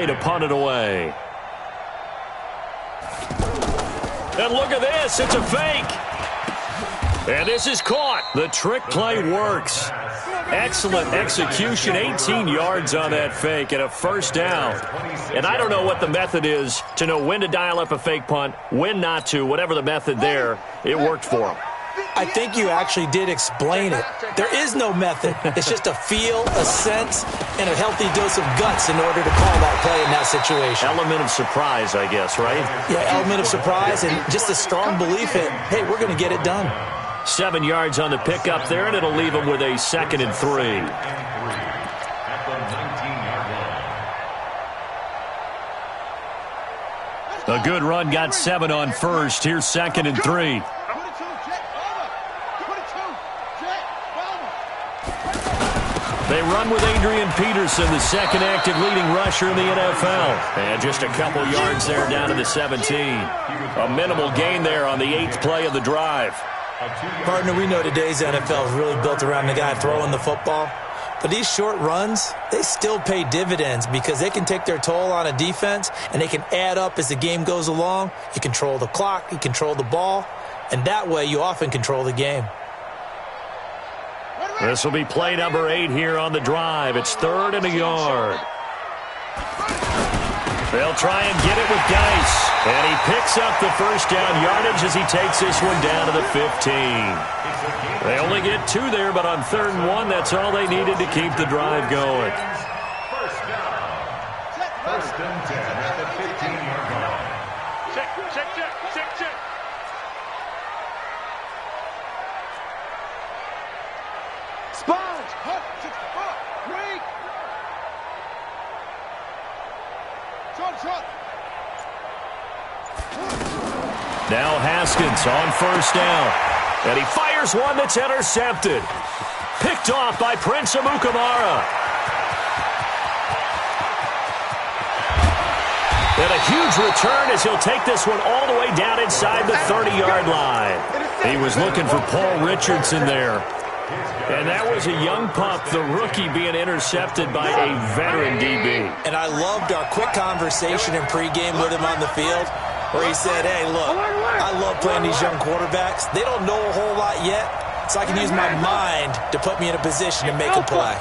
To punt it away. And look at this. It's a fake. And this is caught. The trick play works. Excellent execution. 18 yards on that fake and a first down. And I don't know what the method is to know when to dial up a fake punt, when not to. Whatever the method there, it worked for him. I think you actually did explain it. There is no method. It's just a feel, a sense, and a healthy dose of guts in order to call that play in that situation. Element of surprise, I guess, right? Yeah, element of surprise and just a strong belief in, hey, we're going to get it done. 7 yards on the pickup there, and it'll leave him with a 2nd and 3. A good run got 7 on first. Here's 2nd and 3. They run with Adrian Peterson, the second active leading rusher in the NFL. And just a couple yards there down to the 17. A minimal gain there on the 8th play of the drive. Partner, we know today's NFL is really built around the guy throwing the football. But these short runs, they still pay dividends because they can take their toll on a defense and they can add up as the game goes along. You control the clock, you control the ball, and that way you often control the game. This will be play number 8 here on the drive. It's 3rd and a yard. They'll try and get it with Geis. And he picks up the first down yardage as he takes this one down to the 15. They only get 2 there, but on 3rd and 1, that's all they needed to keep the drive going. First and 10 at the 15-yard line. Check. Sponge! Break! Shot! Now Haskins on first down. And he fires one that's intercepted. Picked off by Prince Amukamara. And a huge return as he'll take this one all the way down inside the 30-yard line. He was looking for Paul Richardson there. And that was a young pup, the rookie, being intercepted by a veteran DB. And I loved our quick conversation in pregame with him on the field where he said, hey, look, I love playing these young quarterbacks. They don't know a whole lot yet, so I can use my mind to put me in a position to make a play.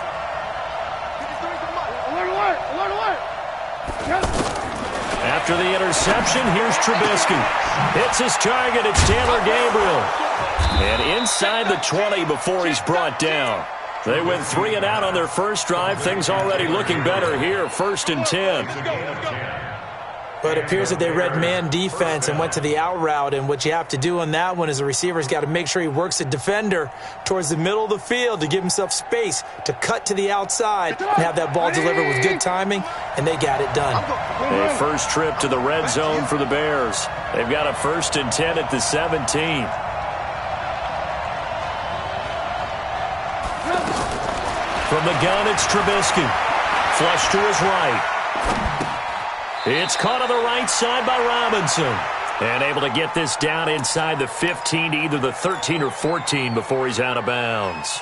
After the interception, here's Trubisky. Hits his target. It's Taylor Gabriel. And inside the 20 before he's brought down. They went 3 and out on their first drive. Things already looking better here. 1st and 10. But it appears that they read man defense and went to the out route. And what you have to do on that one is the receiver's got to make sure he works the defender towards the middle of the field to give himself space to cut to the outside and have that ball delivered with good timing, and they got it done. A first trip to the red zone for the Bears. They've got a 1st and 10 at the 17. From the gun, it's Trubisky. Flush to his right. It's caught on the right side by Robinson. And able to get this down inside the 15 to either the 13 or 14 before he's out of bounds.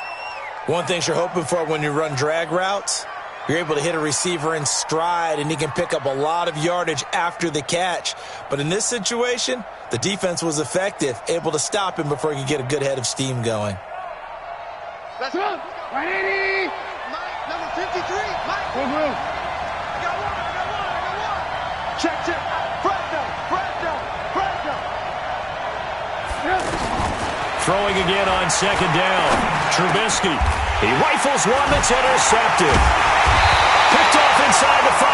One thing you're hoping for when you run drag routes, you're able to hit a receiver in stride and he can pick up a lot of yardage after the catch. But in this situation, the defense was effective, able to stop him before he could get a good head of steam going. Let's go. 180. Number 53. Mike. I got one. Check. Presto. Throwing again on 2nd down. Trubisky. He rifles one that's intercepted. Picked off inside the 5.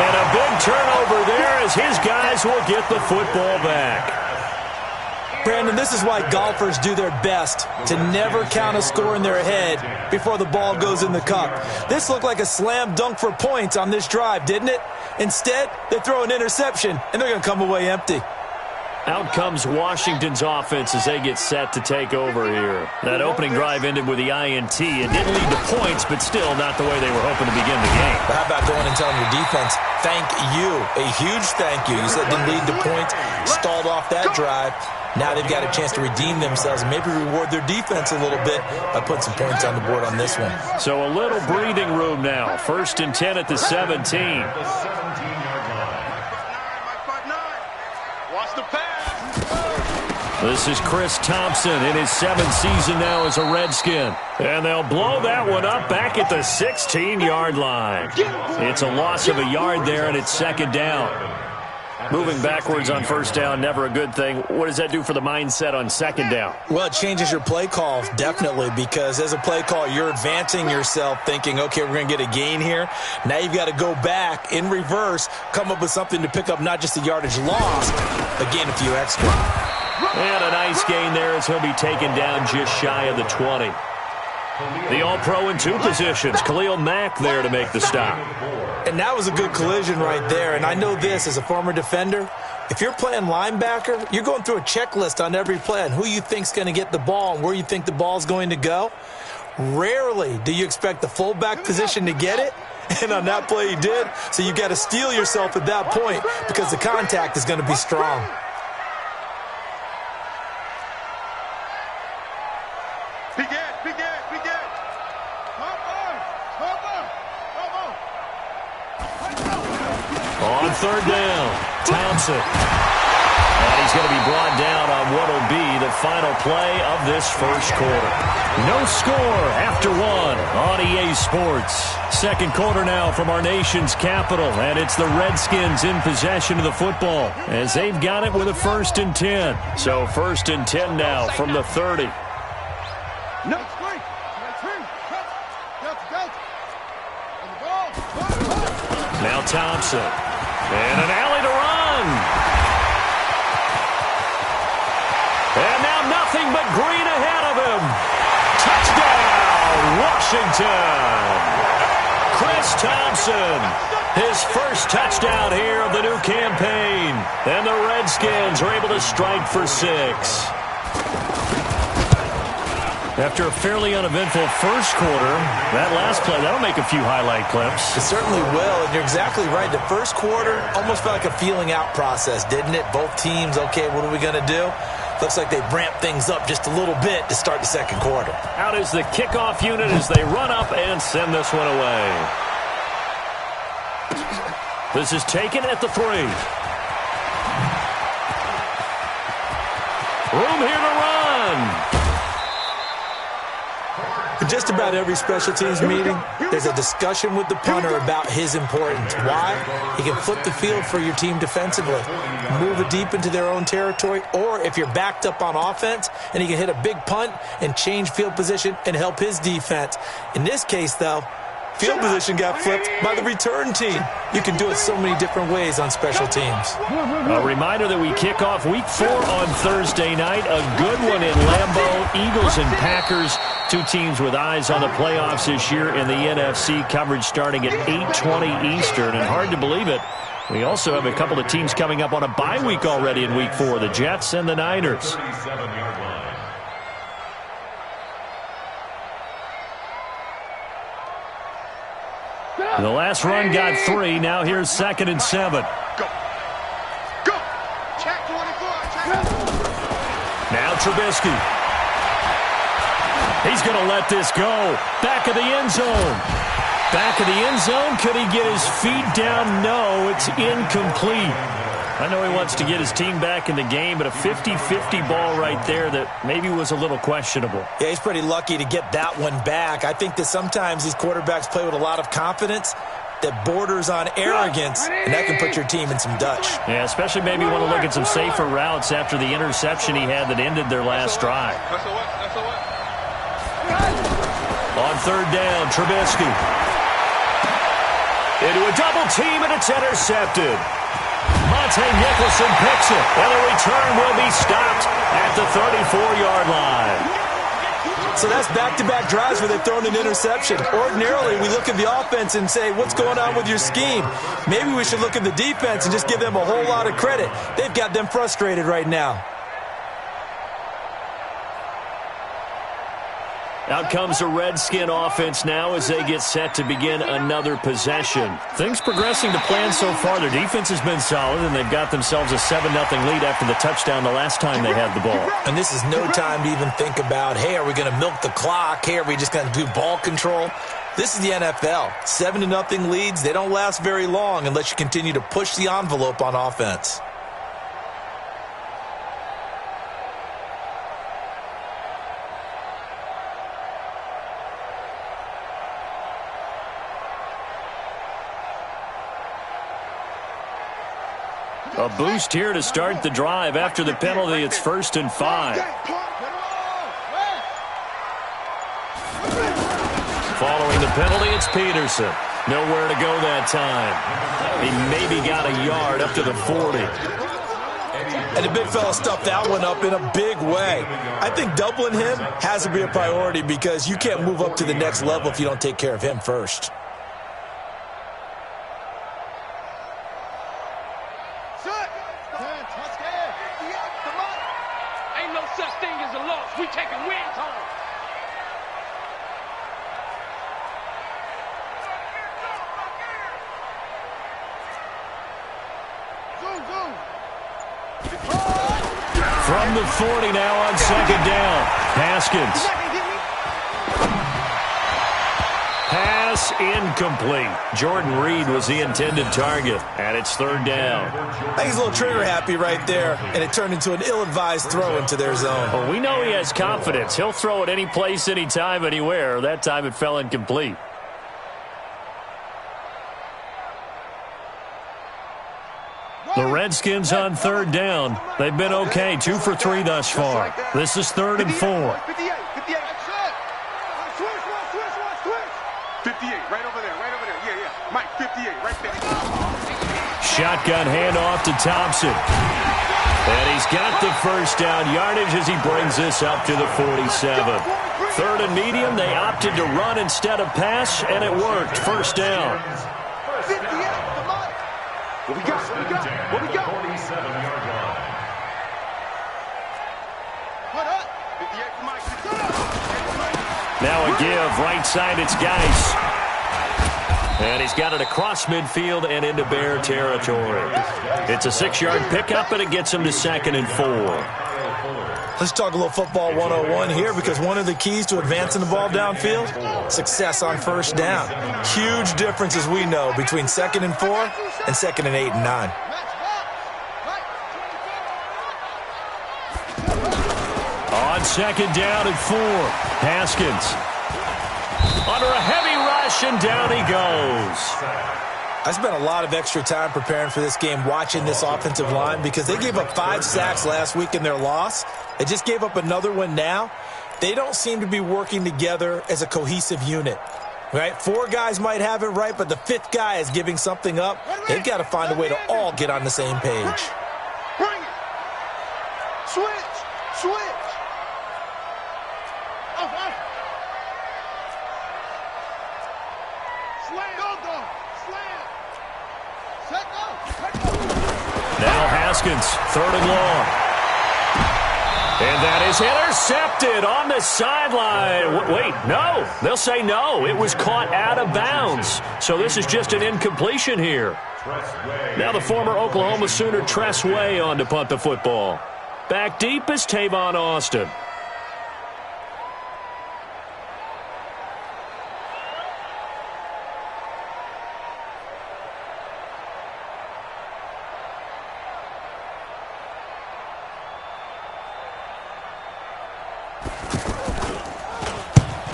And a big turnover there as his guys will get the football back. Brandon, this is why golfers do their best to never count a score in their head before the ball goes in the cup. This looked like a slam dunk for points on this drive, didn't it? Instead, they throw an interception, and they're going to come away empty. Out comes Washington's offense as they get set to take over here. That opening drive ended with the INT. It didn't lead to points, but still not the way they were hoping to begin the game. But how about going and telling your defense, thank you, a huge thank you. You said it didn't lead to points, stalled off that drive. Now they've got a chance to redeem themselves and maybe reward their defense a little bit by putting some points on the board on this one. So a little breathing room now. 1st and 10 at the 17. Watch the pass. This is Chris Thompson in his 7th season now as a Redskin. And they'll blow that one up back at the 16-yard line. It's a loss of a yard there, and it's 2nd down. Moving backwards on 1st down, never a good thing. What does that do for the mindset on 2nd down? Well, it changes your play call, definitely, because as a play call, you're advancing yourself thinking, okay, we're going to get a gain here. Now you've got to go back in reverse, come up with something to pick up not just the yardage lost, but gain a few extra. And a nice gain there as he'll be taken down just shy of the 20. The All-Pro in 2 positions. Khalil Mack there to make the stop. And that was a good collision right there. And I know this as a former defender. If you're playing linebacker, you're going through a checklist on every play on who you think's going to get the ball and where you think the ball's going to go. Rarely do you expect the fullback position to get it. And on that play he did. So you've got to steel yourself at that point because the contact is going to be strong. On 3rd down, Thompson. And he's going to be brought down on what will be the final play of this 1st quarter. No score after 1 on EA Sports. 2nd quarter now from our nation's capital, and it's the Redskins in possession of the football as they've got it with a 1st and 10. So 1st and 10 now from the 30. Now Thompson. And an alley to run. And now nothing but green ahead of him. Touchdown, Washington. Chris Thompson, his 1st touchdown here of the new campaign. And the Redskins are able to strike for 6. After a fairly uneventful 1st quarter, that last play, that'll make a few highlight clips. It certainly will, and you're exactly right. The 1st quarter almost felt like a feeling out process, didn't it? Both teams, okay, what are we going to do? Looks like they ramped things up just a little bit to start the 2nd quarter. Out is the kickoff unit as they run up and send this one away. This is taken at the 3. Room here to run. In just about every special teams meeting, there's a discussion with the punter about his importance. Why? He can flip the field for your team defensively, move it deep into their own territory, or if you're backed up on offense, and he can hit a big punt and change field position and help his defense. In this case, though, field position got flipped by the return team. You can do it so many different ways on special teams. A reminder that we kick off Week 4 on Thursday night. A good one in Lambeau. Eagles and Packers, 2 teams with eyes on the playoffs this year in the NFC. Coverage starting at 8:20 Eastern. And hard to believe it, we also have a couple of teams coming up on a bye week already in Week 4, the Jets and the Niners. The last run got 3. Now here's 2nd and 7. Go. Go. Check 24. Check. Now Trubisky. He's going to let this go. Back of the end zone. Back of the end zone. Could he get his feet down? No, it's incomplete. I know he wants to get his team back in the game, but a 50-50 ball right there that maybe was a little questionable. Yeah, he's pretty lucky to get that one back. I think that sometimes these quarterbacks play with a lot of confidence that borders on arrogance, and that can put your team in some Dutch. Yeah, especially maybe want to look at some safer routes after the interception he had that ended their last drive. On 3rd down, Trubisky. Into a double team, and it's intercepted. Monte Nicholson picks it, and the return will be stopped at the 34-yard line. So that's back-to-back drives where they've thrown an interception. Ordinarily, we look at the offense and say, what's going on with your scheme? Maybe we should look at the defense and just give them a whole lot of credit. They've got them frustrated right now. Out comes the Redskin offense now as they get set to begin another possession. Things progressing to plan so far. Their defense has been solid, and they've got themselves a 7-0 lead after the touchdown the last time they had the ball. And this is no time to even think about, hey, are we going to milk the clock? Hey, are we just going to do ball control? This is the NFL. 7-0 leads, they don't last very long unless you continue to push the envelope on offense. A boost here to start the drive. After the penalty, it's 1st and 5. Following the penalty, it's Peterson. Nowhere to go that time. He maybe got a yard up to the 40. And the big fella stuffed that one up in a big way. I think doubling him has to be a priority because you can't move up to the next level if you don't take care of him first. From the 40 now on 2nd down. Haskins. Pass incomplete. Jordan Reed was the intended target, and it's 3rd down. I think he's a little trigger happy right there, and it turned into an ill-advised throw into their zone. Well, we know he has confidence. He'll throw it any place, anytime, anywhere. That time it fell incomplete. The Redskins on 3rd down. They've been okay, 2 for 3 thus far. This is 3rd and 4. 58, right over there, right over there. Yeah, yeah. Mike, 58, right there. Shotgun handoff to Thompson. And he's got the 1st down yardage as he brings this up to the 47. 3rd and medium, they opted to run instead of pass, and it worked. 1st down. 58, come on. What we got? What we got? What we got? 47-yard line. Put up. 58 for Mike. Now a give, right side, it's Geis. And he's got it across midfield and into Bear territory. It's a 6-yard pickup, and it gets him to 2nd and 4. Let's talk a little football 101 here because one of the keys to advancing the ball downfield, success on 1st down. Huge difference, as we know, between 2nd and 4 and 2nd and 8 and 9. On 2nd down and 4, Haskins. Under a heavy rush, and down he goes. I spent a lot of extra time preparing for this game watching this offensive line because they gave up 5 sacks last week in their loss. They just gave up another one now. They don't seem to be working together as a cohesive unit. Right? 4 guys might have it right, but the 5th guy is giving something up. They've got to find a way to all get on the same page. Bring it. Switch. Switch. Now Haskins, 3rd and long. And that is intercepted on the sideline. Wait, no. They'll say no. It was caught out of bounds. So this is just an incompletion here. Now the former Oklahoma Sooner Tress Way on to punt the football. Back deep is Tavon Austin.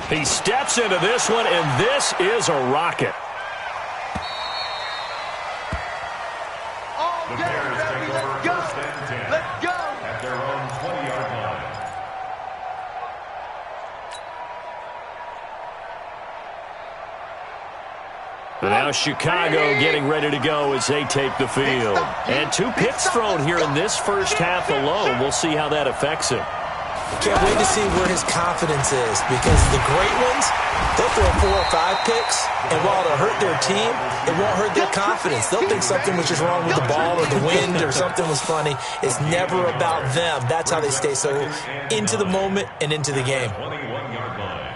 He steps into this one, and this is a rocket. The Bears take over 1st and 10. Let's go. At their own 20-yard line. And now Chicago getting ready to go as they take the field. And 2 picks thrown here in this first half alone. We'll see how that affects him. Can't wait to see where his confidence is because the great ones, they'll throw 4 or 5 picks, and while it'll hurt their team, it won't hurt their confidence. They'll think something was just wrong with the ball or the wind or something was funny. It's never about them. That's how they stay so into the moment and into the game. 21-yard line.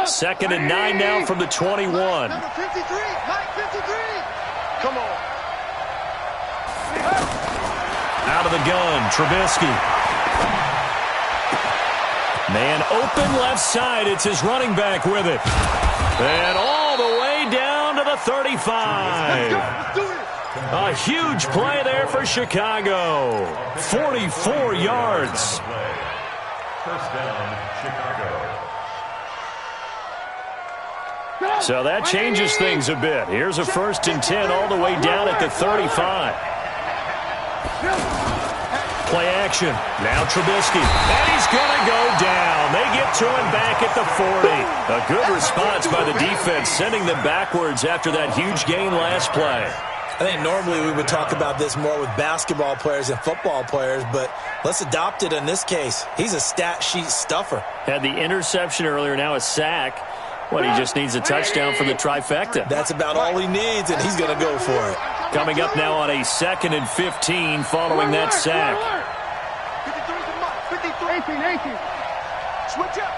2nd and 9 now from the 21. Number 53, Mike 53. Come on. Out of the gun, Trubisky. Man open left side. It's his running back with it. And all the way down to the 35. Let's do it. A huge play there for Chicago. 44 yards. First down, Chicago. So that changes things a bit. Here's a 1st and 10 all the way down at the 35. Play action. Now Trubisky. And he's going to go down. They get to him back at the 40. A good response by the defense, sending them backwards after that huge gain last play. I think normally we would talk about this more with basketball players and football players, but let's adopt it in this case. He's a stat sheet stuffer. Had the interception earlier, now a sack. Well, he just needs a touchdown for the trifecta. That's about all he needs, and he's going to go for it. Coming up now on a 2nd and 15 following that sack. 53, 18. Switch up.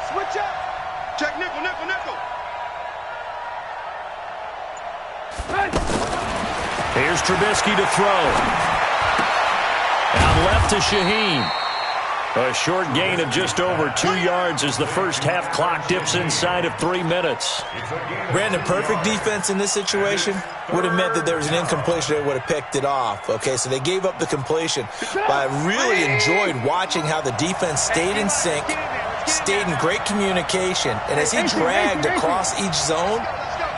Check nickel. Here's Trubisky to throw. Out left to Shaheen. A short gain of just over 2 yards as the first half clock dips inside of 3 minutes. Brandon, perfect defense in this situation would have meant that there was an incompletion. They would have picked it off. Okay, so they gave up the completion. But I really enjoyed watching how the defense stayed in sync, stayed in great communication. And as he dragged across each zone,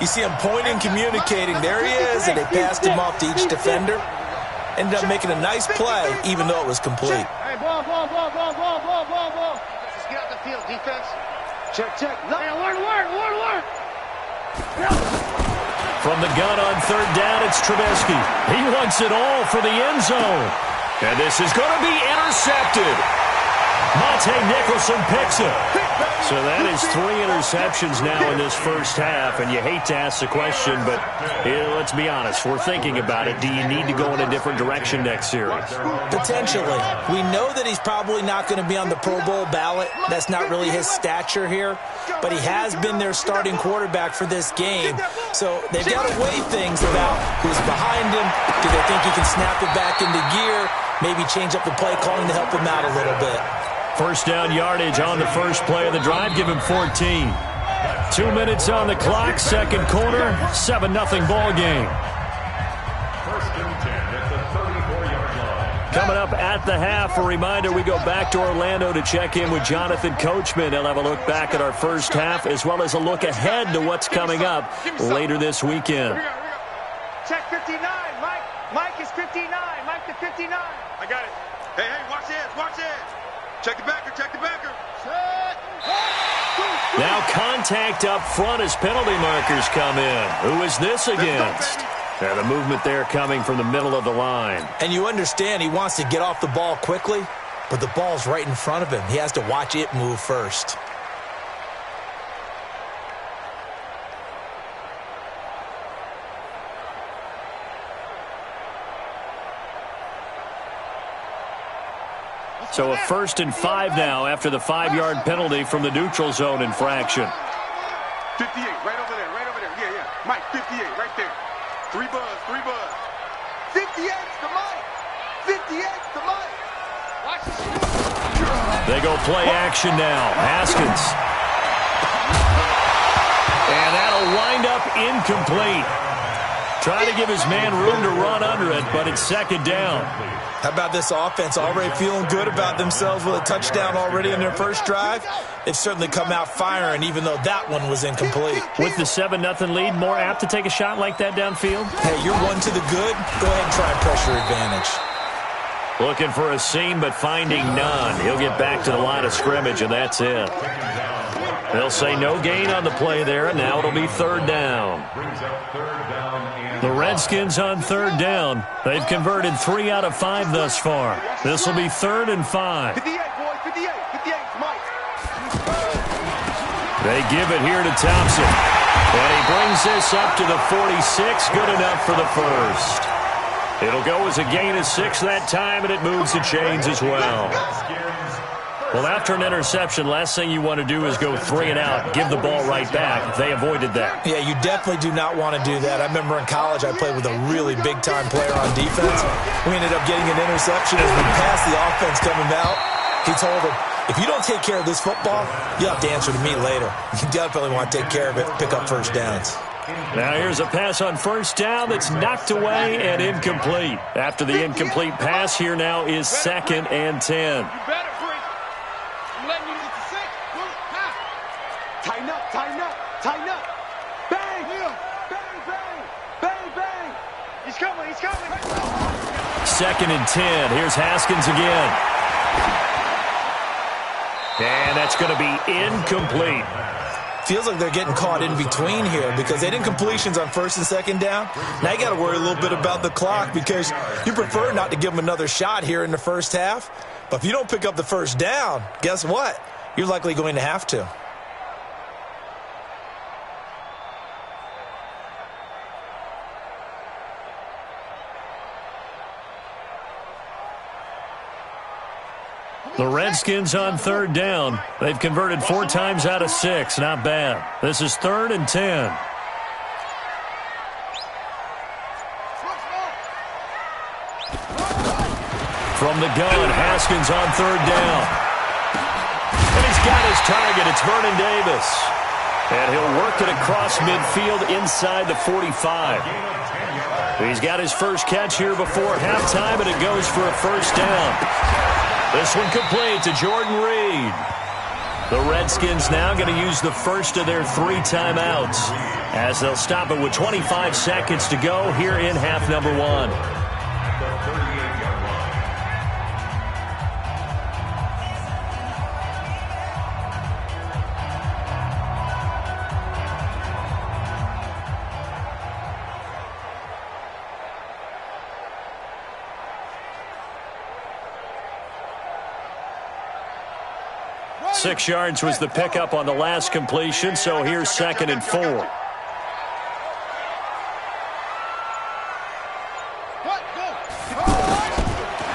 you see him pointing, communicating. There he is, and they passed him off to each defender. Ended up making a nice play, even though it was complete. Hey, ball. Let's get out the field, defense. Check. Hey, alert. From the gun on 3rd down, it's Trubisky. He wants it all for the end zone. And this is going to be intercepted. Monte Nicholson picks it. So that is 3 interceptions now in this first half, and you hate to ask the question, but let's be honest. We're thinking about it. Do you need to go in a different direction next series? Potentially. We know that he's probably not going to be on the Pro Bowl ballot. That's not really his stature here, but he has been their starting quarterback for this game. So they've got to weigh things about who's behind him. Do they think he can snap it back into gear? Maybe change up the play calling to help him out a little bit. First down yardage on the first play of the drive. Give him 14. 2 minutes on the clock. Second quarter. 7-0 ball game. First and 10 at the 34-yard line. Coming up at the half, a reminder, we go back to Orlando to check in with Jonathan Coachman. He'll have a look back at our first half as well as a look ahead to what's coming up later this weekend. Check 59, Mike. Mike is 59. Mike to 59. I got it. Hey, watch this. Check the backer. Now contact up front as penalty markers come in. Who is this against? Now the movement there coming from the middle of the line. And you understand he wants to get off the ball quickly, but the ball's right in front of him. He has to watch it move first. So a 1st and 5 now after the 5-yard penalty from the neutral zone infraction. 58, right over there. Yeah. Mike, 58, right there. 3 buzz. 58's to Mike. Watch the shoot. They go play action now. Haskins. And that'll wind up incomplete. Trying to give his man room to run under it, but it's 2nd down. How about this offense already feeling good about themselves with a touchdown already in their first drive? They've certainly come out firing, even though that one was incomplete. With the 7-0 lead, more apt to take a shot like that downfield? Hey, you're one to the good. Go ahead and try pressure advantage. Looking for a seam, but finding none. He'll get back to the line of scrimmage, and that's it. They'll say no gain on the play there, and now it'll be 3rd down. The Redskins on 3rd down. They've converted 3 out of 5 thus far. This will be 3rd and 5. 58, boy, 58, Mike. They give it here to Thompson. And he brings this up to the 46. Good enough for the first. It'll go as a gain of 6 that time, and it moves the chains as well. Well, after an interception, last thing you want to do is go 3 and out, give the ball right back. They avoided that. Yeah, you definitely do not want to do that. I remember in college I played with a really big-time player on defense. We ended up getting an interception as we passed the offense coming out. He told him, if you don't take care of this football, you'll have to answer to me later. You definitely want to take care of it, pick up first downs. Now here's a pass on first down that's knocked away and incomplete. After the incomplete pass, here now is 2nd and 10. You better, Freak. I'm letting you get to 6. Tighten up, tighten up, tighten up. Bang! Bang, bang, bang, bang. He's coming, he's coming. 2nd and 10. Here's Haskins again. And that's going to be incomplete. Feels like they're getting caught in between here because they didn't completions on 1st and 2nd down. Now you got to worry a little bit about the clock because you prefer not to give them another shot here in the first half. But if you don't pick up the first down, guess what? You're likely going to have to. The Redskins on 3rd down. They've converted 4 times out of 6. Not bad. This is 3rd and 10. From the gun, Haskins on 3rd down. And he's got his target. It's Vernon Davis. And he'll work it across midfield inside the 45. He's got his first catch here before halftime, and it goes for a first down. This one complete to Jordan Reed. The Redskins now going to use the first of their 3 timeouts as they'll stop it with 25 seconds to go here in half number 1. Six yards was the pickup on the last completion, so here's 2nd and 4.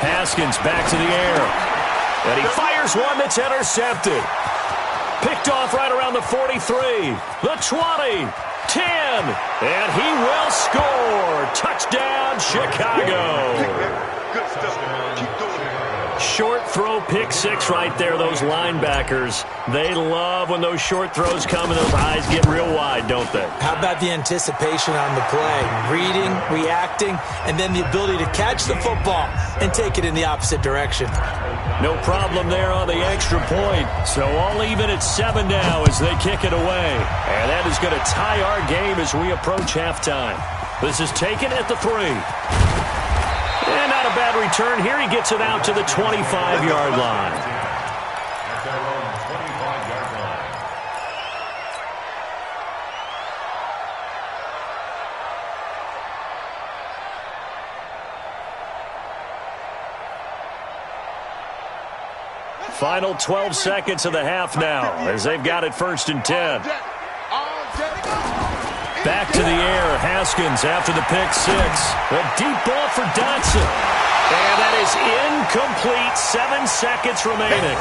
Haskins back to the air. And he fires one that's intercepted. Picked off right around the 43, the 20, 10, and he will score. Touchdown, Chicago. Good stuff. Keep doing it. Short throw, pick 6 right there. Those linebackers, they love when those short throws come and those eyes get real wide, don't they? How about the anticipation on the play? Reading, reacting, and then the ability to catch the football and take it in the opposite direction. No problem there on the extra point. So all even at 7 now as they kick it away. And that is going to tie our game as we approach halftime. This is taken at the 3. And not a bad return here. He gets it out to the 25-yard line. At their own 25-yard line. Final 12 seconds of the half now as they've got it 1st and 10. Back to the air, Haskins after the pick 6. A deep ball for Dotson. And that is incomplete. 7 seconds remaining.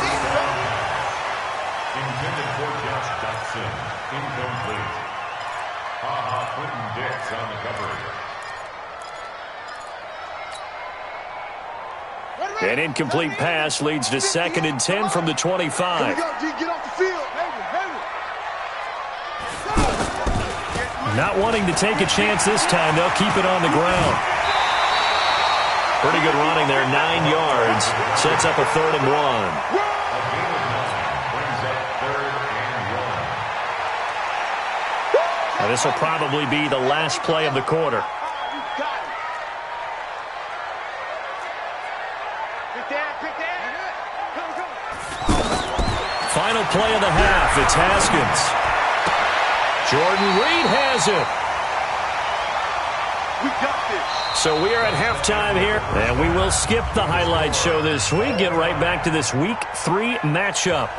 Intended for Josh Dotson. Incomplete. Quentin Dix on the coverage. An incomplete pass leads to 2nd and 10 from the 25. Here we go, G. Get off the field. Not wanting to take a chance this time, they'll keep it on the ground. Pretty good running there, 9 yards. Sets up a 3rd and 1. A gain of 9 brings up 3rd and 1. Now, this will probably be the last play of the quarter. Final play of the half. It's Haskins. Jordan Reed has it. We got this. So we are at halftime here, and we will skip the highlight show this week. Get right back to this Week 3 matchup.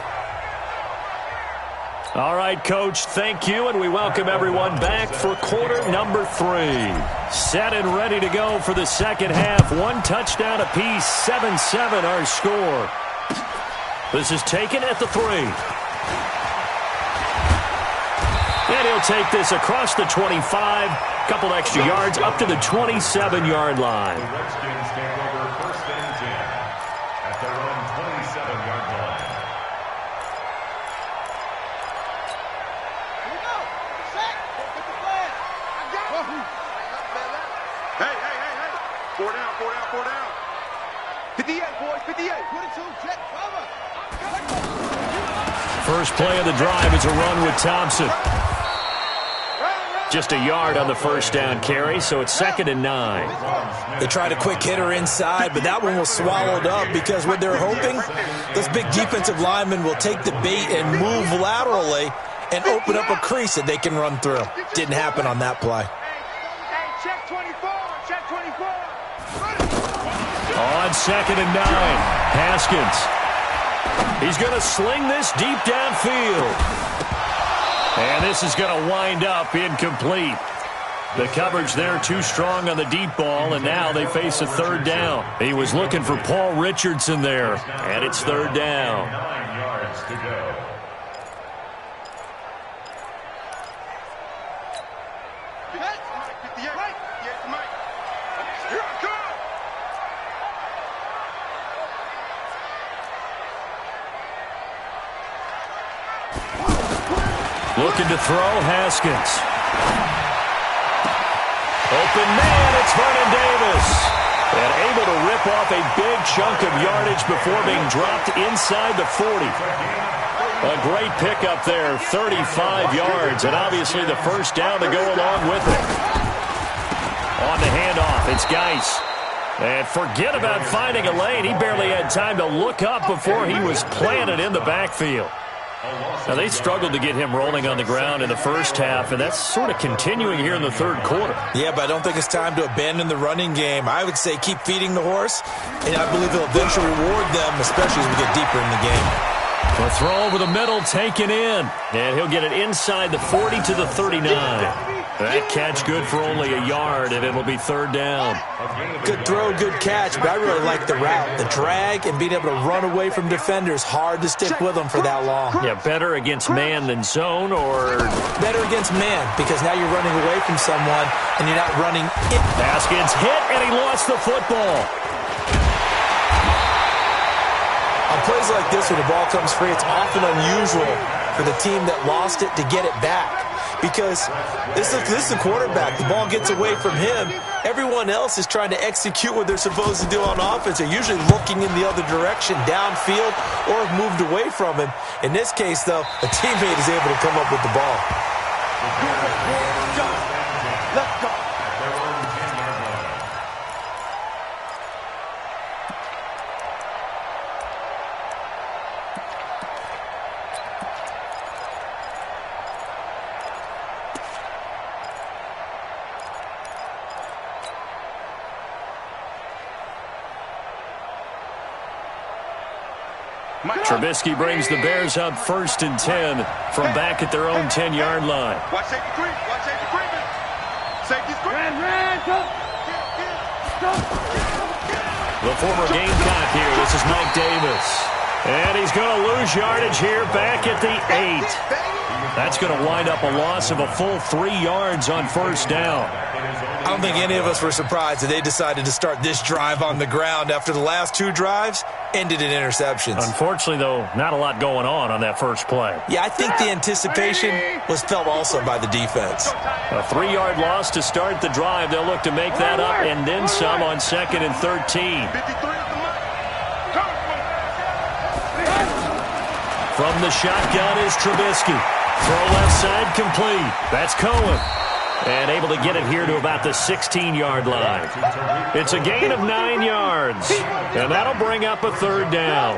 All right, Coach, thank you, and we welcome everyone back for quarter number 3. Set and ready to go for the second half. 1 touchdown apiece, 7-7 our score. This is taken at the 3. And he'll take this across the 25. Couple extra yards up to the 27-yard line. The Redskins take over 1st and 10 at their own 27-yard line. Here we go. Set. Get the flag. I got it. Hey. 4 down. 58, boys, 58. 22, jet cover. First play of the drive is a run with Thompson. Just a yard on the first down carry, so it's 2nd and 9. They tried a quick hitter inside, but that one was swallowed up because what they're hoping, those big defensive linemen will take the bait and move laterally and open up a crease that they can run through. Didn't happen on that play. Hey, check 24. On 2nd and 9, Haskins. He's going to sling this deep downfield. And this is going to wind up incomplete. The coverage there too strong on the deep ball, and now they face a 3rd down. He was looking for Paul Richardson there, and it's 3rd down. 9 yards to go. Looking to throw, Haskins. Open man, it's Vernon Davis. And able to rip off a big chunk of yardage before being dropped inside the 40. A great pickup there, 35 yards, and obviously the first down to go along with it. On the handoff, it's Geis. And forget about finding a lane. He barely had time to look up before he was planted in the backfield. Now, they struggled to get him rolling on the ground in the first half, and that's sort of continuing here in the 3rd quarter. Yeah, but I don't think it's time to abandon the running game. I would say keep feeding the horse, and I believe he'll eventually reward them, especially as we get deeper in the game. A throw over the middle taken in, and he'll get it inside the 40 to the 39. That catch good for only a yard, and it'll be 3rd down. Good throw, good catch, but I really like the route. The drag and being able to run away from defenders, hard to stick with them for that long. Yeah, better against man than zone, or better against man, because now you're running away from someone and you're not running in. Haskins hit, and he lost the football. On plays like this where the ball comes free, it's often unusual for the team that lost it to get it back. Because this is the quarterback. The ball gets away from him. Everyone else is trying to execute what they're supposed to do on offense. They're usually looking in the other direction, downfield, or have moved away from him. In this case, though, a teammate is able to come up with the ball. Let's go. Trubisky brings the Bears up 1st and 10 from back at their own 10-yard line. Watch safety creep. Watch safety creeping. Safety's creeping. The former Gamecock here. This is Mike Davis. And he's going to lose yardage here back at the 8. That's going to wind up a loss of a full 3 yards on 1st down. I don't think any of us were surprised that they decided to start this drive on the ground after the last 2 drives ended in interceptions. Unfortunately, though, not a lot going on that first play. Yeah, I think the anticipation was felt also by the defense. A 3-yard loss to start the drive. They'll look to make that up and then some on 2nd and 13. From the shotgun is Trubisky. Throw left side complete. That's Cohen. And able to get it here to about the 16-yard line. It's a gain of 9 yards. And that'll bring up a 3rd down.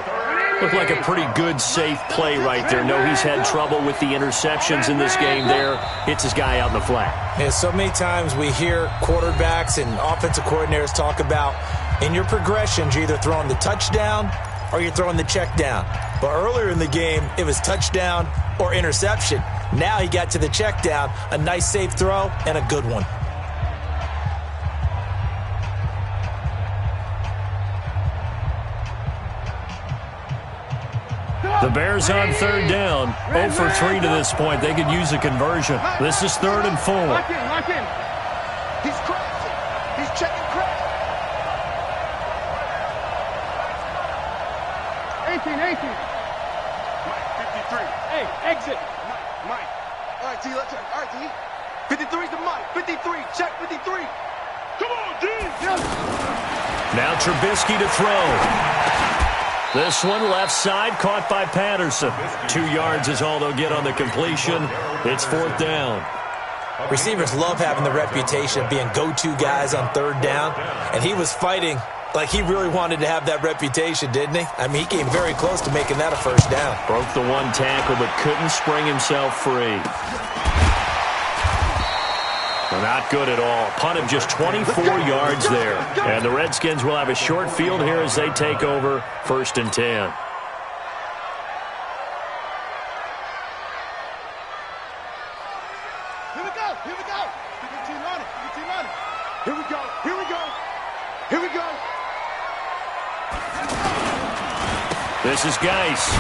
Looked like a pretty good, safe play right there. No, he's had trouble with the interceptions in this game there. Hits his guy out in the flat. Yeah, so many times we hear quarterbacks and offensive coordinators talk about in your progressions, you're either throwing the touchdown or you're throwing the check down. But earlier in the game, it was touchdown or interception. Now he got to the check down, a nice safe throw, and a good one. The Bears on third down. 0 for 3 to this point. They could use a conversion. This is 3rd and 4. Lock in, lock in. He's crazy. He's checking crazy. 18. Mike, 53. Hey, exit. Mike. All right, T, let's check. All right, T. 53's to Mike. 53. Check 53. Come on, G. Yes. Now Trubisky to throw. This one left side, caught by Patterson. 2 yards is all they'll get on the completion. It's 4th down. Receivers love having the reputation of being go-to guys on 3rd down, and he was fighting like he really wanted to have that reputation, didn't he? I mean, he came very close to making that a 1st down. Broke the 1 tackle, but couldn't spring himself free. Well, not good at all. Punt of just 24 yards there. And the Redskins will have a short field here as they take over 1st and 10. Here we go. Here we go. You can team on it. You can team on it. Here we go. Here we go. Here we go. This is Geis.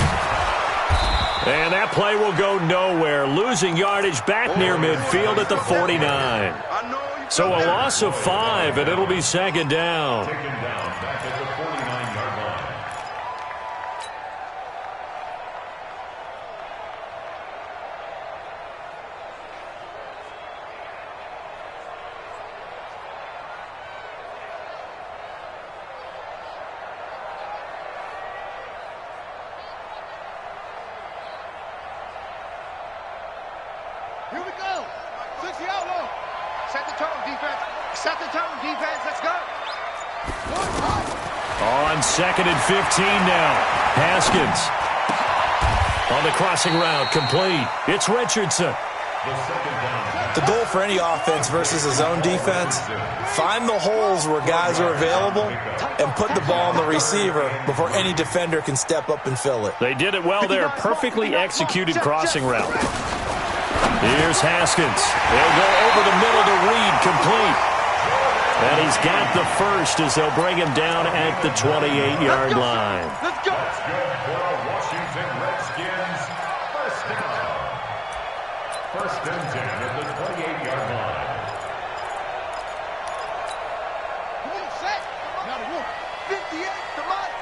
And that play will go nowhere. Losing yardage back near midfield at the 49. So a loss of 5, and it'll be 2nd down. Taken down back at the 49-yard line. Here we go. 60 out low. Set the tone, defense. Set the tone, defense. Let's go. On 2nd and 15 now. Haskins. On the crossing route, complete. It's Richardson. The goal for any offense versus a zone defense, find the holes where guys are available and put the ball on the receiver before any defender can step up and fill it. They did it well there. Perfectly executed crossing route. Here's Haskins. They'll go over the middle to Reed, complete. And he's got the first as they'll bring him down at the 28-yard line. Let's go. That's good for Washington Redskins. 1st down. 1st and 10 at the 28-yard line. Come on, set. Now the wolf. 58 to Mike.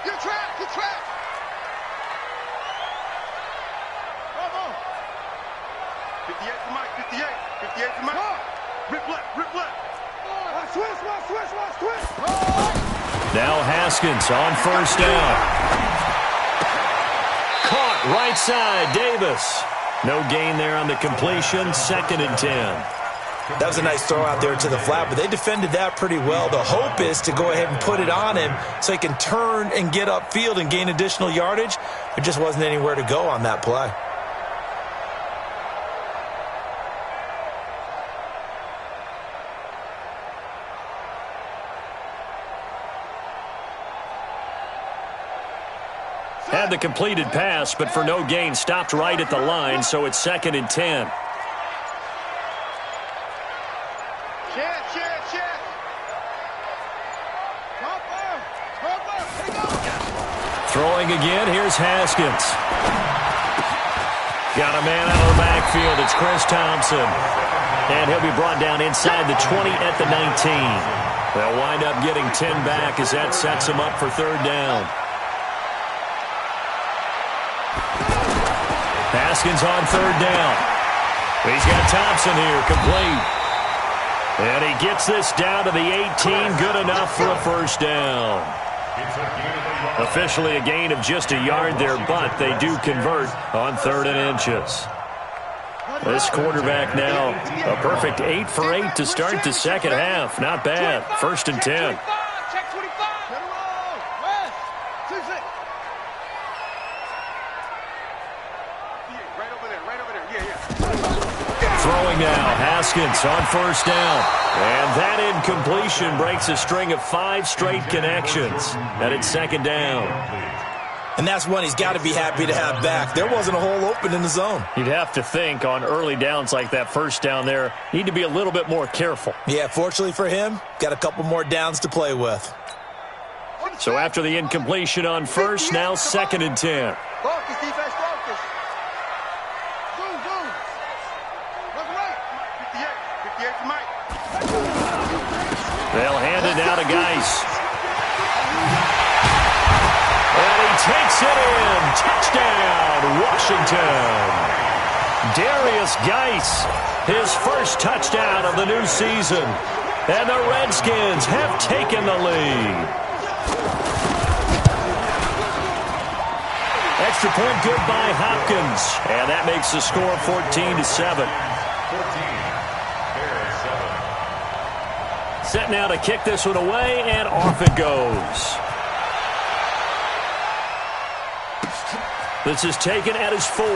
You're trapped. You're trapped. Come on. 58 to Mike. 58. 58 to Mike. Rip left. Rip left. Watch twist. Now Haskins on 1st down. Caught right side, Davis. No gain there on the completion. 2nd and 10. That was a nice throw out there to the flat, but they defended that pretty well. The hope is to go ahead and put it on him so he can turn and get upfield and gain additional yardage. There just wasn't anywhere to go on that play. Had the completed pass, but for no gain, stopped right at the line, so it's 2nd and 10. Check. Throwing again, here's Haskins. Got a man out of the backfield, it's Chris Thompson. And he'll be brought down inside the 20 at the 19. They'll wind up getting 10 back as that sets them up for 3rd down. Haskins on 3rd down. He's got Thompson here, complete. And he gets this down to the 18, good enough for a 1st down. Officially a gain of just a yard there, but they do convert on 3rd and inches. This quarterback now, a perfect 8 for 8 to start the 2nd half. Not bad. 1st and 10. Check 25. West. 6-6. Right over there. Yeah. Throwing now, Haskins on 1st down. And that incompletion breaks a string of 5 straight connections. And it's 2nd down. And that's one he's got to be happy to have back. There wasn't a hole open in the zone. You'd have to think on early downs like that 1st down there, need to be a little bit more careful. Yeah, fortunately for him, got a couple more downs to play with. So after the incompletion on first, now 2nd and 10. Focus, defense, focus. Zoom, zoom. Look right. 58 to Mike. They'll hand it now to Geis. And he takes it in. Touchdown, Washington. Darius Geis, his first touchdown of the new season. And the Redskins have taken the lead. Extra point good by Hopkins. And that makes the score 14-7. Set now to kick this one away, and off it goes. This is taken at his 4.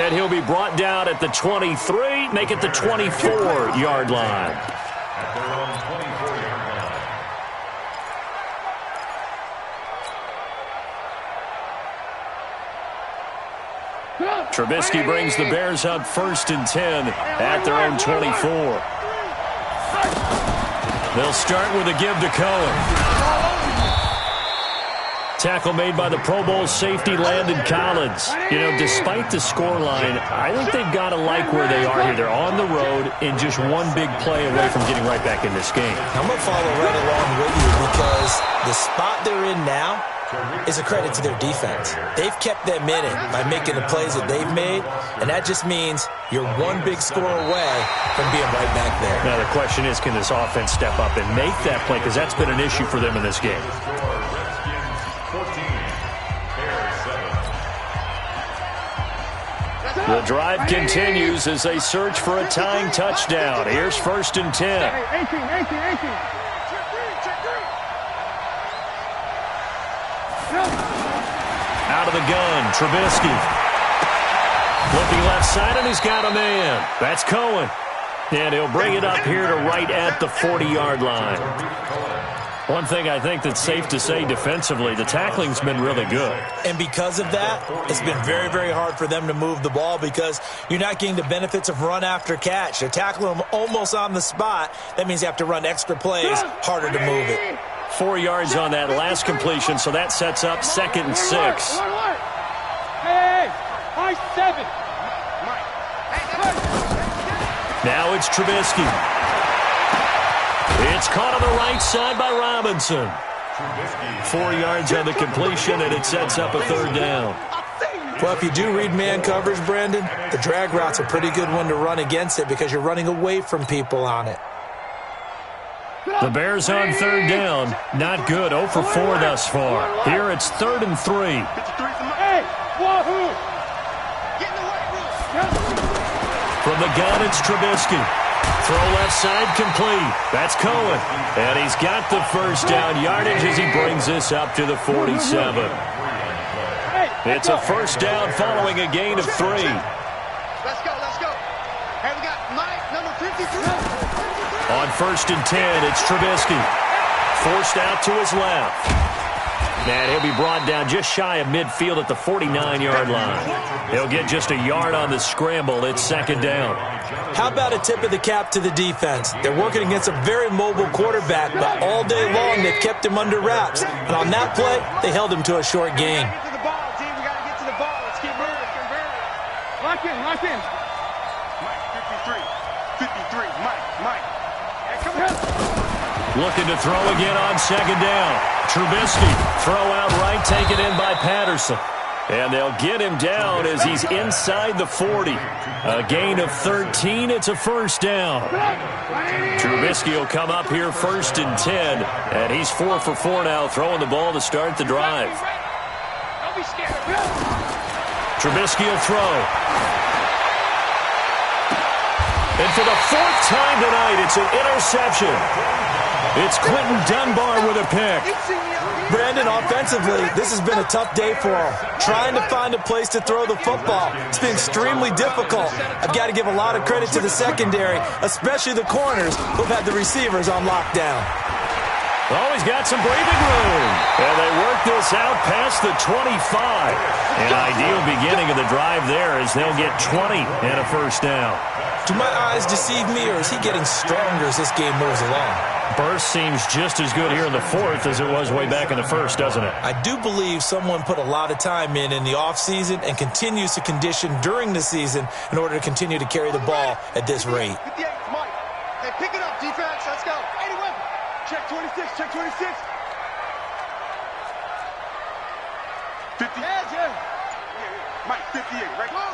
And he'll be brought down at the 23, make it the 24-yard line. At their own 24-yard line. Trubisky brings the Bears up 1st and 10 at their own 24. They'll start with a give to Cohen. Tackle made by the Pro Bowl safety Landon Collins. You know, despite the scoreline, I think they've got to like where they are here. They're on the road and just one big play away from getting right back in this game. I'm going to follow right along with you because the spot they're in now is a credit to their defense. They've kept them in it by making the plays that they've made, and that just means you're one big score away from being right back there. Now the question is, can this offense step up and make that play? Because that's been an issue for them in this game. The drive continues as they search for a tying touchdown. Here's 1st and 10. 18. Out of the gun, Trubisky. Looking left side, and he's got a man. That's Cohen. And he'll bring it up here to right at the 40-yard line. One thing I think that's safe to say defensively, the tackling's been really good. And because of that, it's been very, very hard for them to move the ball because you're not getting the benefits of run after catch. They're tackling them almost on the spot. That means you have to run extra plays, harder to move it. 4 yards on that last completion, so that sets up 2nd and 6. Hey, 7. Now it's Trubisky. It's caught on the right side by Robinson. 4 yards on the completion, and it sets up a 3rd down. Well, if you do read man coverage, Brandon, the drag route's a pretty good one to run against it because you're running away from people on it. The Bears on 3rd down. Not good. 0 for 4 thus far. Here it's 3rd and 3. Hey, wahoo! From the gun, it's Trubisky. Throw left side complete. That's Cohen. And he's got the 1st down yardage as he brings this up to the 47. It's a 1st down following a gain of 3. Let's go. Hey, we got Mike, number 53. On 1st and 10, it's Trubisky. Forced out to his left. And he'll be brought down just shy of midfield at the 49-yard line. He'll get just a yard on the scramble. It's 2nd down. How about a tip of the cap to the defense? They're working against a very mobile quarterback, but all day long they've kept him under wraps. And on that play, they held him to a short gain. Get to the ball, team. We got to get to the ball. Let's keep moving. Lock in. Mike, 53. Mike. Hey, come on. Looking to throw again on 2nd down. Trubisky, throw out right, taken in by Patterson. And they'll get him down as he's inside the 40. A gain of 13, it's a 1st down. Trubisky will come up here 1st and 10. And he's 4 for 4 now, throwing the ball to start the drive. Don't be scared. Trubisky will throw. And for the 4th time tonight, it's an interception. It's Quentin Dunbar with a pick. Brandon, offensively, this has been a tough day for him. Trying to find a place to throw the football. It's been extremely difficult. I've got to give a lot of credit to the secondary, especially the corners who've had the receivers on lockdown. Oh, he's got some breathing room. And they work this out past the 25. An ideal beginning of the drive there as they'll get 20 and a first down. Do my eyes deceive me, or is he getting stronger as this game moves along? Burst seems just as good here in the fourth as it was way back in the first, doesn't it? I do believe someone put a lot of time in the offseason and continues to condition during the season in order to continue to carry the ball at this rate. 58, Mike. Hey, pick it up, defense. Let's go. 81. Check 26. Check 26. 50. Yeah. Mike, 58. Right. Go.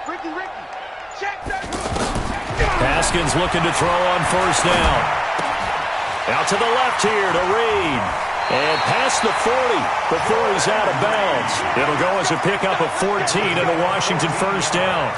Ricky. Check that. Haskins looking to throw on first down. Out to the left here to Reed. And past the 40 before he's out of bounds. It'll go as a pickup of 14 and a Washington first down.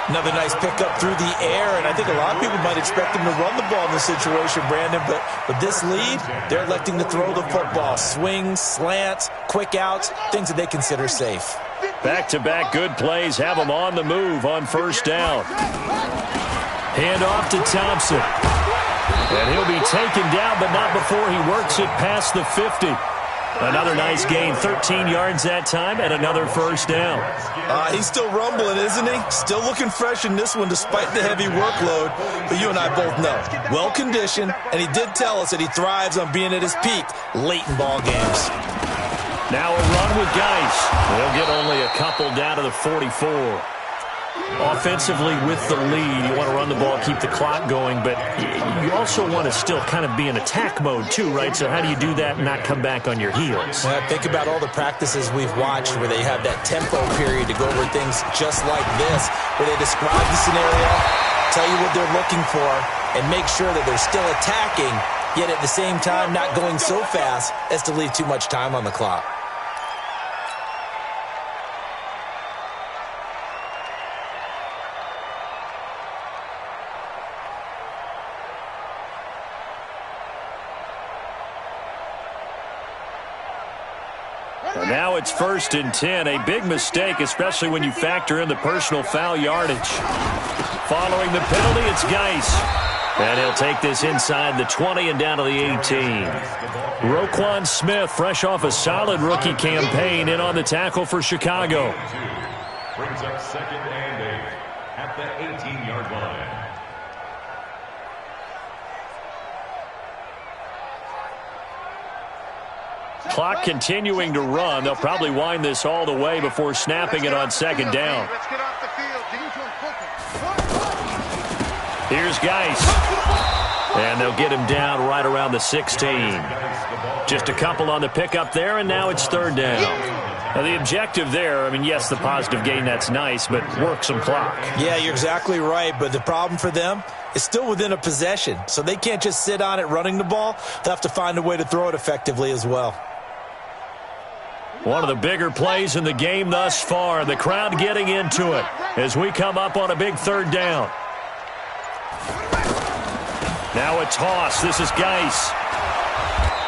Another nice pickup through the air, and I think a lot of people might expect him to run the ball in this situation, Brandon, but with this lead, they're electing to throw the football. Swings, slants, quick outs, things that they consider safe. Back-to-back good plays have them on the move on first down. Hand off to Thompson. And he'll be taken down, but not before he works it past the 50. Another nice gain, 13 yards that time, and another first down. He's still rumbling, isn't he? Still looking fresh in this one despite the heavy workload. But you and I both know, well-conditioned, and he did tell us that he thrives on being at his peak late in ball games. Now a run with Geis. They'll get only a couple down to the 44. Offensively with the lead, you want to run the ball, keep the clock going, but you also want to still kind of be in attack mode too, right? So how do you do that and not come back on your heels? Think about all the practices we've watched where they have that tempo period to go over things just like this, where they describe the scenario, tell you what they're looking for, and make sure that they're still attacking, yet at the same time not going so fast as to leave too much time on the clock. And now it's 1st and 10. A big mistake, especially when you factor in the personal foul yardage. Following the penalty, it's Geis. And he'll take this inside the 20 and down to the 18. Roquan Smith, fresh off a solid rookie campaign, in on the tackle for Chicago. Brings up 2nd and 8 at the 18-yard line. Clock continuing to run. They'll probably wind this all the way before snapping it on 2nd down. Let's get off the field. Here's Geis. And they'll get him down right around the 16. Just a couple on the pickup there, and now it's 3rd down. Now the objective there, I mean, yes, the positive gain, that's nice, but work some clock. Yeah, you're exactly right, but the problem for them is still within a possession, so they can't just sit on it running the ball. They'll have to find a way to throw it effectively as well. One of the bigger plays in the game thus far. The crowd getting into it as we come up on a big 3rd down. Now a toss. This is Geis.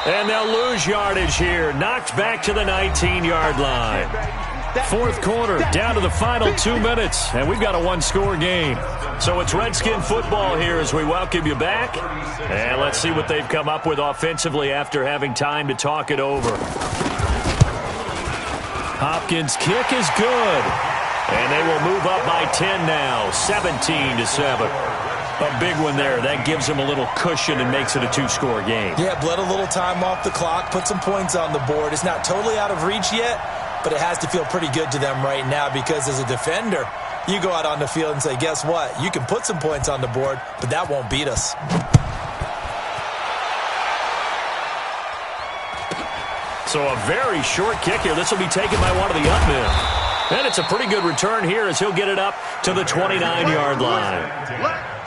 And they'll lose yardage here. Knocked back to the 19-yard line. 4th quarter, down to the final 2 minutes, and we've got a one-score game. So it's Redskin football here as we welcome you back. And let's see what they've come up with offensively after having time to talk it over. Hopkins' kick is good. And they will move up by 10 now, 17-7. A big one there. That gives them a little cushion and makes it a 2-score game. Yeah, bled a little time off the clock, put some points on the board. It's not totally out of reach yet, but it has to feel pretty good to them right now because as a defender, you go out on the field and say, guess what? You can put some points on the board, but that won't beat us. So a very short kick here. This will be taken by one of the up men. And it's a pretty good return here as he'll get it up to the 29-yard line.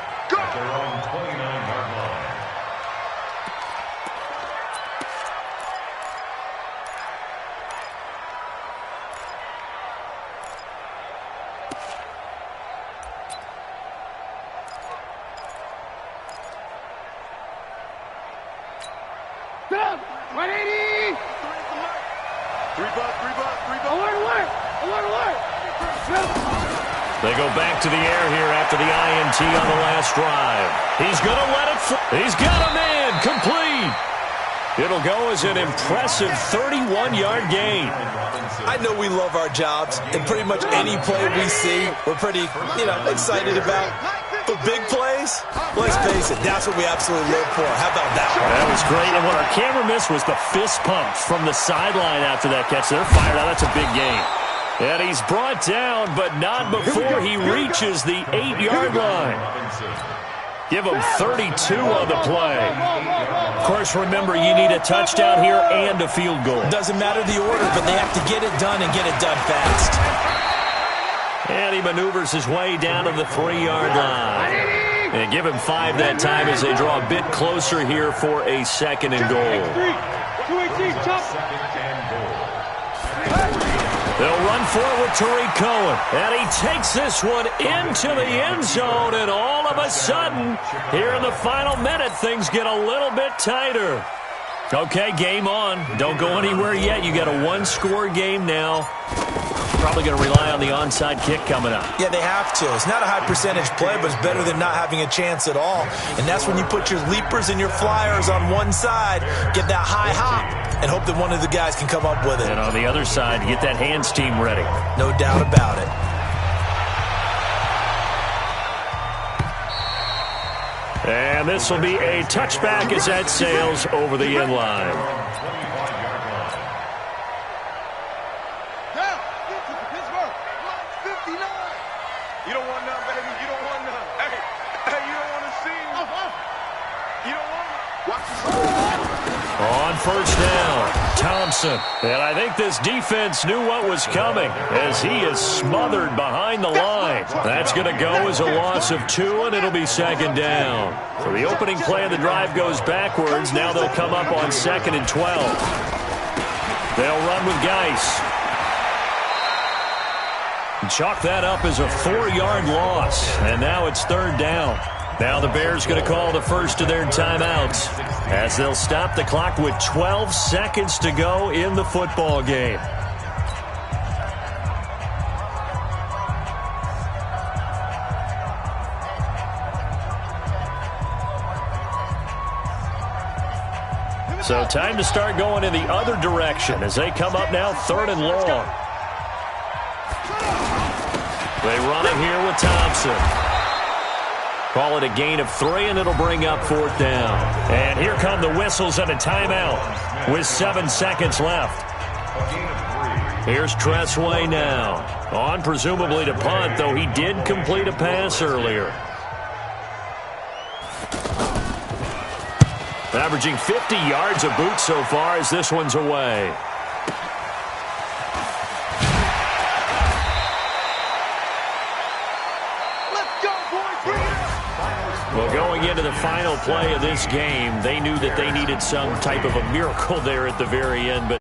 They go back to the air here after the INT on the last drive. He's going to let it fly. He's got him in. Complete. It'll go as an impressive 31-yard gain. I know we love our jobs, and pretty much any play we see, we're pretty, excited about. But big plays, let's face it, that's what we absolutely live for. How about that one? That was great, and what our camera missed was the fist pumps from the sideline after that catch. They're fired out. That's a big gain. And he's brought down, but not before he reaches the 8-yard line. Give him 32 on the play. Of course, remember, you need a touchdown here and a field goal. Doesn't matter the order, but they have to get it done and get it done fast. And he maneuvers his way down to the 3-yard line. And give him 5 that time as they draw a bit closer here for a 2nd and goal. They'll run forward to Tariq Cohen. And he takes this one into the end zone. And all of a sudden, here in the final minute, things get a little bit tighter. Okay, game on. Don't go anywhere yet. You got a 1-score game now. Probably going to rely on the onside kick coming up. Yeah, they have to. It's not a high percentage play, but it's better than not having a chance at all. And that's when you put your leapers and your flyers on one side, get that high hop, and hope that one of the guys can come up with it. And on the other side, get that hands team ready. No doubt about it. And this will be a touchback as that sails over the end line. You don't want none, baby. You don't want none. Hey, you don't want to see him. You don't want to. Watch the On first down, Thompson. And I think this defense knew what was coming as he is smothered behind the line. That's going to go as a loss of 2, and it'll be 2nd down. So the opening play of the drive goes backwards. Now they'll come up on 2nd and 12. They'll run with Geis. Chalk that up as a 4-yard loss, and now it's 3rd down. Now the Bears going to call the first of their timeouts as they'll stop the clock with 12 seconds to go in the football game. So time to start going in the other direction as they come up now 3rd and long. They run it here with Thompson. Call it a gain of 3, and it'll bring up 4th down. And here come the whistles and a timeout with 7 seconds left. Here's Tressway now. On presumably to punt, though he did complete a pass earlier. Averaging 50 yards a boot so far as this one's away. Well, going into the final play of this game, they knew that they needed some type of a miracle there at the very end, but